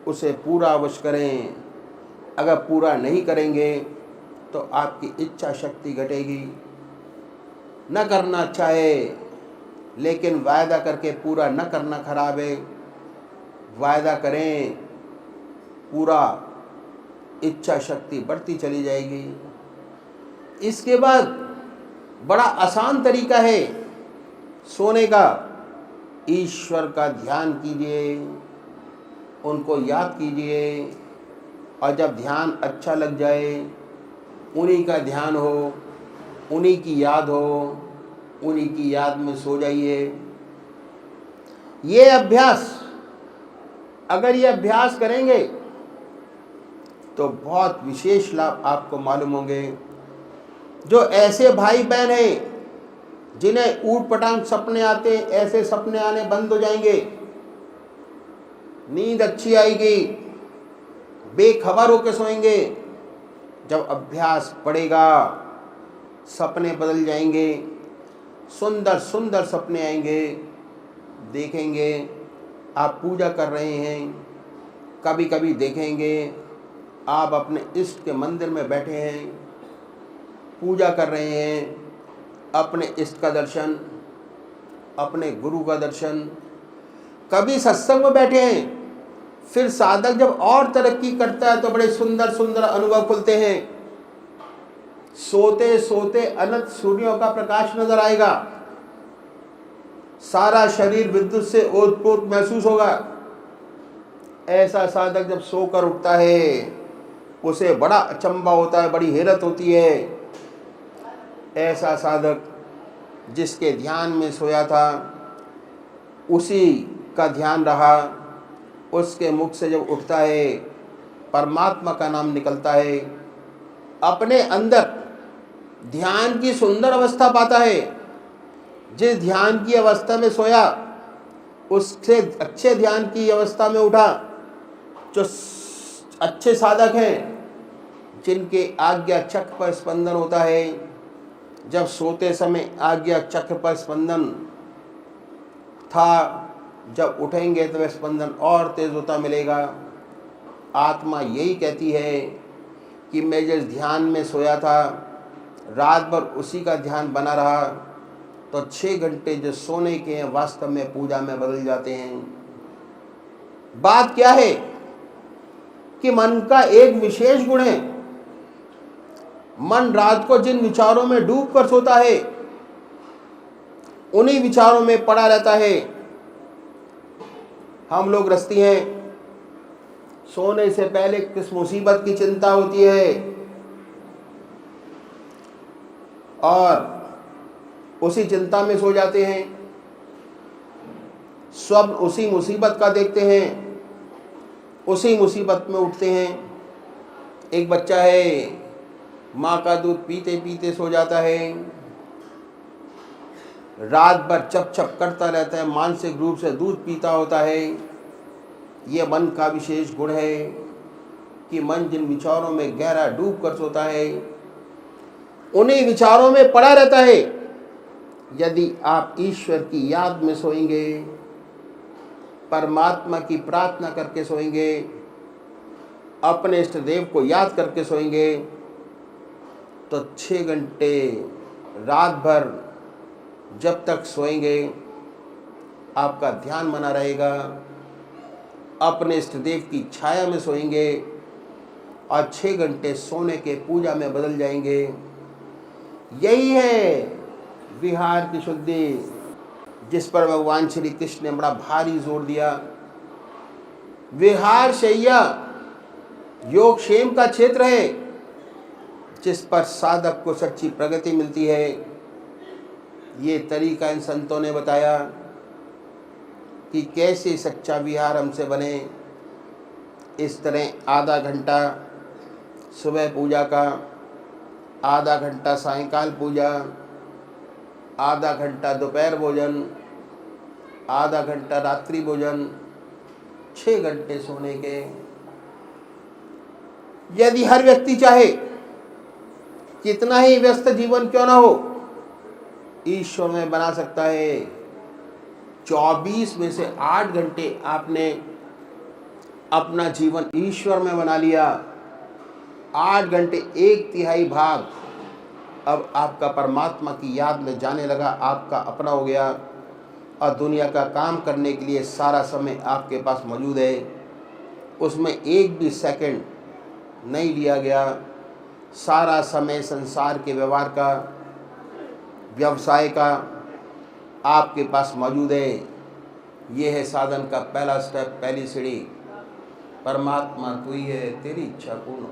उसे पूरा अवश्य करें। अगर पूरा नहीं करेंगे तो आपकी इच्छा शक्ति घटेगी। न करना चाहे लेकिन वायदा करके पूरा न करना खराब है। वायदा करें, पूरा इच्छा शक्ति बढ़ती चली जाएगी। इसके बाद बड़ा आसान तरीका है सोने का। ईश्वर का ध्यान कीजिए, उनको याद कीजिए, और जब ध्यान अच्छा लग जाए, उन्हीं का ध्यान हो, उन्हीं की याद हो, उन्हीं की याद में सो जाइए। ये अभ्यास, अगर ये अभ्यास करेंगे तो बहुत विशेष लाभ आपको मालूम होंगे। जो ऐसे भाई बहन हैं जिन्हें ऊट पटांग सपने आते हैं, ऐसे सपने आने बंद हो जाएंगे। नींद अच्छी आएगी, बेखबर होकर सोएंगे। जब अभ्यास पड़ेगा सपने बदल जाएंगे, सुंदर सुंदर सपने आएंगे। देखेंगे आप पूजा कर रहे हैं, कभी कभी देखेंगे आप अपने इष्ट के मंदिर में बैठे हैं, पूजा कर रहे हैं, अपने इष्ट का दर्शन, अपने गुरु का दर्शन। कभी सत्संग में बैठे हैं। फिर साधक जब और तरक्की करता है तो बड़े सुंदर सुंदर अनुभव खुलते हैं। सोते सोते अनंत सूर्यों का प्रकाश नजर आएगा। सारा शरीर विद्युत से ओतप्रोत महसूस होगा। ऐसा साधक जब सोकर उठता है उसे बड़ा अचंभा होता है, बड़ी हैरत होती है। ऐसा साधक जिसके ध्यान में सोया था उसी का ध्यान रहा, उसके मुख से जब उठता है परमात्मा का नाम निकलता है। अपने अंदर ध्यान की सुंदर अवस्था पाता है। जिस ध्यान की अवस्था में सोया उससे अच्छे ध्यान की अवस्था में उठा। जो अच्छे साधक हैं जिनके आज्ञा चक्र पर स्पंदन होता है, जब सोते समय आज्ञा चक्र पर स्पंदन था, जब उठेंगे तो वह स्पंदन और तेज होता मिलेगा। आत्मा यही कहती है कि मैं जिस ध्यान में सोया था रात भर उसी का ध्यान बना रहा, तो 6 घंटे जो सोने के हैं वास्तव में पूजा में बदल जाते हैं। बात क्या है कि मन का एक विशेष गुण है। मन रात को जिन विचारों में डूब कर सोता है उन्हीं विचारों में पड़ा रहता है। हम लोग गृहस्थी हैं, सोने से पहले किस मुसीबत की चिंता होती है और उसी चिंता में सो जाते हैं। स्वप्न उसी मुसीबत का देखते हैं, उसी मुसीबत में उठते हैं। एक बच्चा है, माँ का दूध पीते पीते सो जाता है, रात भर चप चप करता रहता है, मानसिक रूप से दूध पीता होता है। ये मन का विशेष गुण है कि मन जिन विचारों में गहरा डूब कर सोता है उन्हीं विचारों में पड़ा रहता है। यदि आप ईश्वर की याद में सोएंगे, परमात्मा की प्रार्थना करके सोएंगे, अपने इष्ट देव को याद करके सोएंगे, तो 6 घंटे रात भर जब तक सोएंगे आपका ध्यान बना रहेगा। अपने इष्ट देव की छाया में सोएंगे और 6 घंटे सोने के पूजा में बदल जाएंगे। यही है विहार की शुद्धि, जिस पर भगवान श्री कृष्ण ने बड़ा भारी जोर दिया। विहार शैया योगक्षेम का क्षेत्र है जिस पर साधक को सच्ची प्रगति मिलती है। ये तरीका इन संतों ने बताया कि कैसे सच्चा विहार हमसे बने। इस तरह आधा घंटा सुबह पूजा का, आधा घंटा सायंकाल पूजा, आधा घंटा दोपहर भोजन, आधा घंटा रात्रि भोजन, 6 घंटे सोने के। यदि हर व्यक्ति चाहे, कितना ही व्यस्त जीवन क्यों ना हो, ईश्वर में बना सकता है। 24 में से 8 घंटे आपने अपना जीवन ईश्वर में बना लिया। 8 घंटे 1/3 भाग अब आपका परमात्मा की याद में जाने लगा, आपका अपना हो गया और दुनिया का काम करने के लिए सारा समय आपके पास मौजूद है। उसमें एक भी सेकंड नहीं लिया गया। सारा समय संसार के व्यवहार का, व्यवसाय का आपके पास मौजूद है। ये है साधन का पहला स्टेप, पहली सीढ़ी। परमात्मा तू ही है, तेरी इच्छा पूर्ण हो।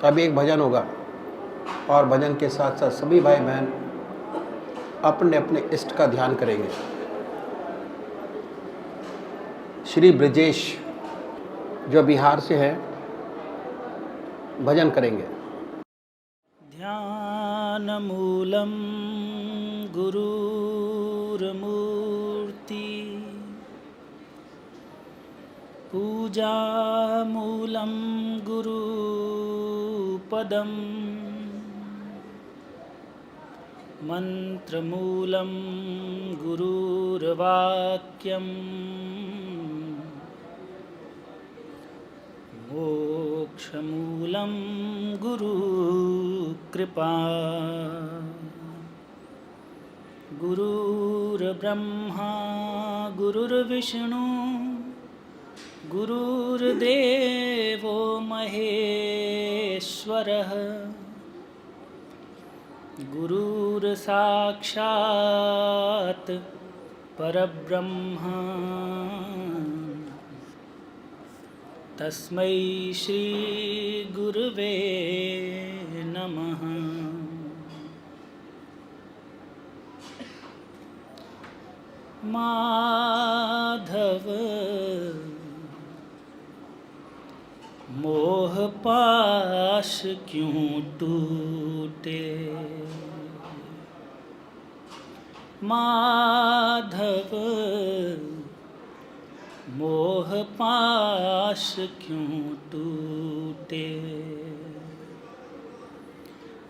अभी एक भजन होगा और भजन के साथ साथ सभी भाई बहन अपने अपने इष्ट का ध्यान करेंगे। श्री ब्रजेश जो बिहार से है भजन करेंगे। ध्यान मूलम गुरुर्मूर्ति पूजा मूलम गुरुपदम मंत्रमूलम गुरुर्वाक्यम मोक्षमूलं गुरुकृपा गुरुर्ब्रह्मा गुरुर्विष्णु गुरुर्देवो महेश्वरः गुरुर्साक्षात् परब्रह्म तस्मै श्री गुरुवे नमः। माधव मोह पाश क्यों टूटे, माधव मोह पाश क्यों टूटे,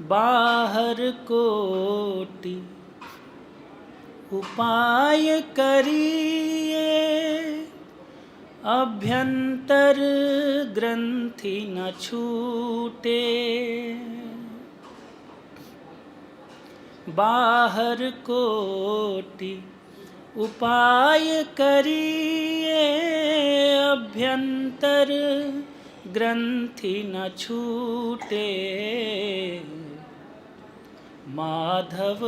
बाहर कोटि उपाय करिए, अभ्यंतर ग्रंथि न छूटे, बाहर कोटि उपाय करिए, अभ्यंतर ग्रंथि न छूटे, माधव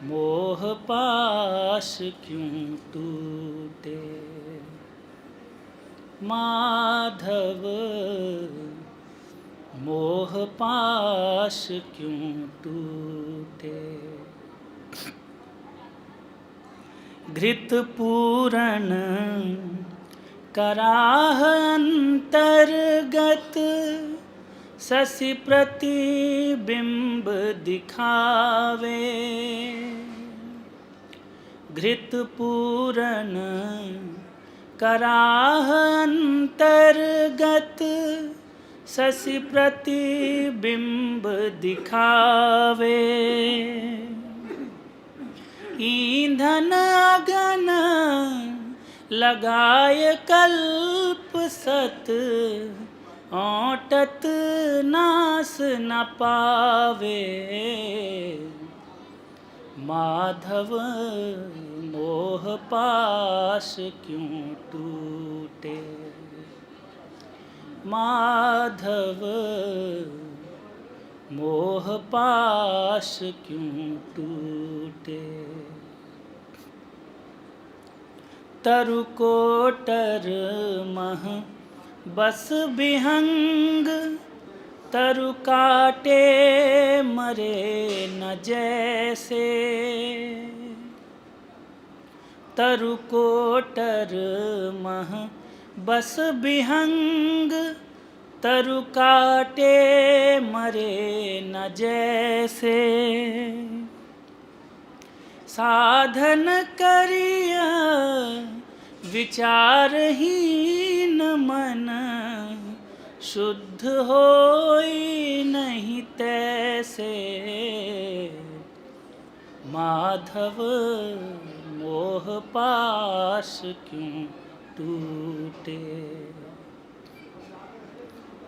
मोह पाश क्यों टूटे, माधव मोह पाश क्यों टूटे। घृत पूरण कराह अंतर्गत, शशि प्रतिबिंब दिखावे, घृत पूरण कराह अंतर्गत, शशि प्रतिबिंब दिखावे, ईंधन अगन लगाय कल्प सत, औटत नास न पावे, माधव मोह पाश क्यों टूटे, माधव मोह पाश क्यों टूटे। तरुकोटर मह बस विहंग, तरु काटे मरे न जैसे, तरुकोटर मह बस विहंग, तरु काटे मरे न जैसे, साधन करिया विचारहीन मन, शुद्ध होई नहीं तैसे, माधव मोह पाश क्यों टूटे,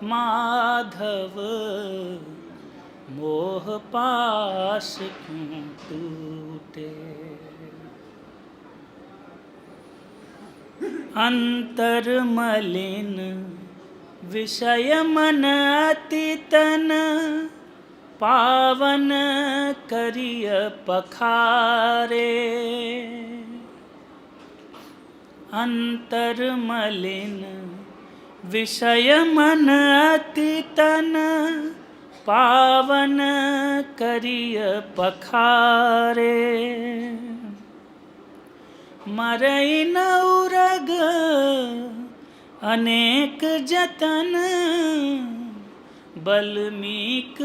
माधव मोह पाश क्यों टूटे। अंतर मलिन विषय मन अति तन, पावन करिय पखारे, अंतर मलिन विषय मन अति तन पावन करिय पखारे। मरई न उरग अनेक जतन बल्मीक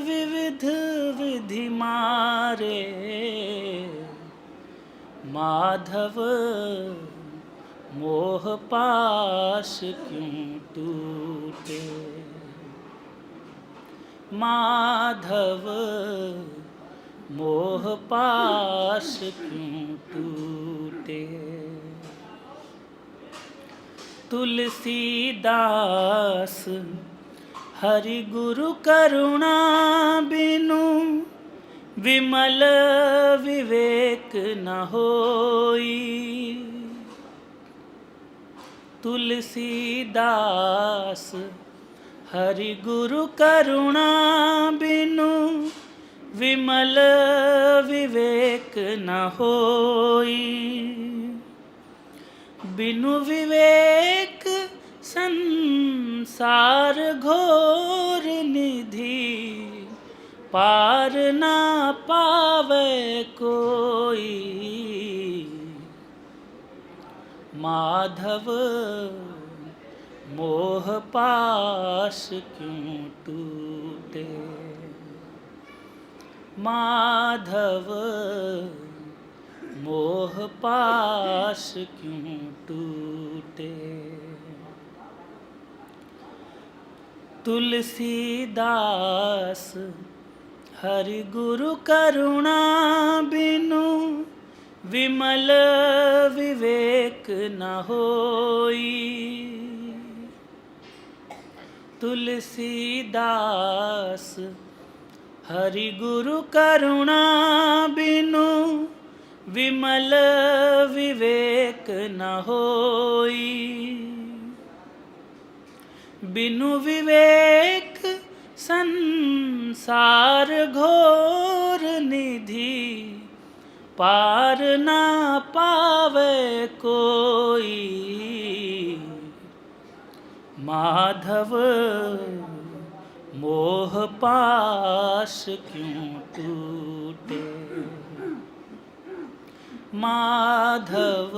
विविध विधि मारे। माधव मोह पाश क्यों टूटे। माधव मोह पाश क्यों टूटे। तुलसीदास हरि गुरु करुणा बिनु विमल विवेक न होई। तुलसीदास हरि गुरु करुणा बिनु विमल विवेक न होई। बिनु विवेक संसार घोर निधि पार ना पावे कोई। माधव मोह पाश क्यों टूटे। माधव मोह पाश क्यों टूटे। तुलसीदास हरि गुरु करुणा बिनु विमल विवेक न होई। तुलसीदास हरि गुरु करुणा बिनु विमल विवेक न होई। बिनु विवेक संसार घोर निधि पार ना पावे कोई। माधव मोह पाश क्यों टूटे। माधव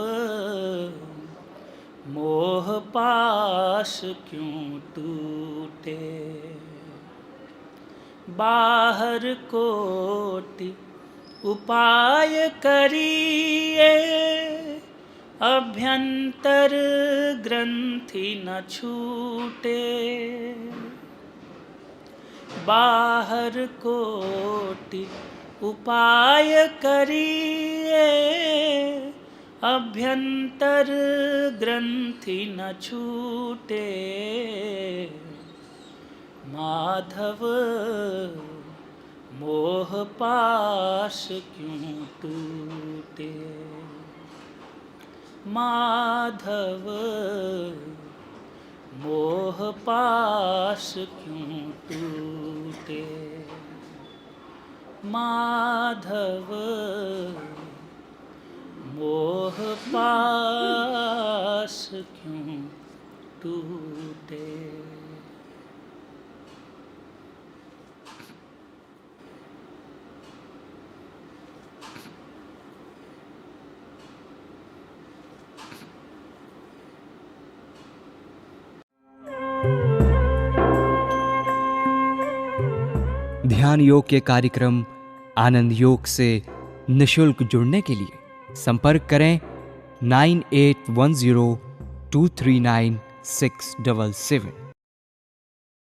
मोह पाश क्यों टूटे। बाहर कोटि उपाय करिए अभ्यंतर ग्रंथि न छूटे। बाहर कोटि उपाय करिए अभ्यंतर ग्रंथि न छूटे। माधव मोह पाश क्यों टूटे। माधव मोह पाश क्यों टूटे। माधव मोह पाश क्यों टूटे। ध्यान योग के कार्यक्रम आनंद योग से निशुल्क जुड़ने के लिए संपर्क करें 9810239677।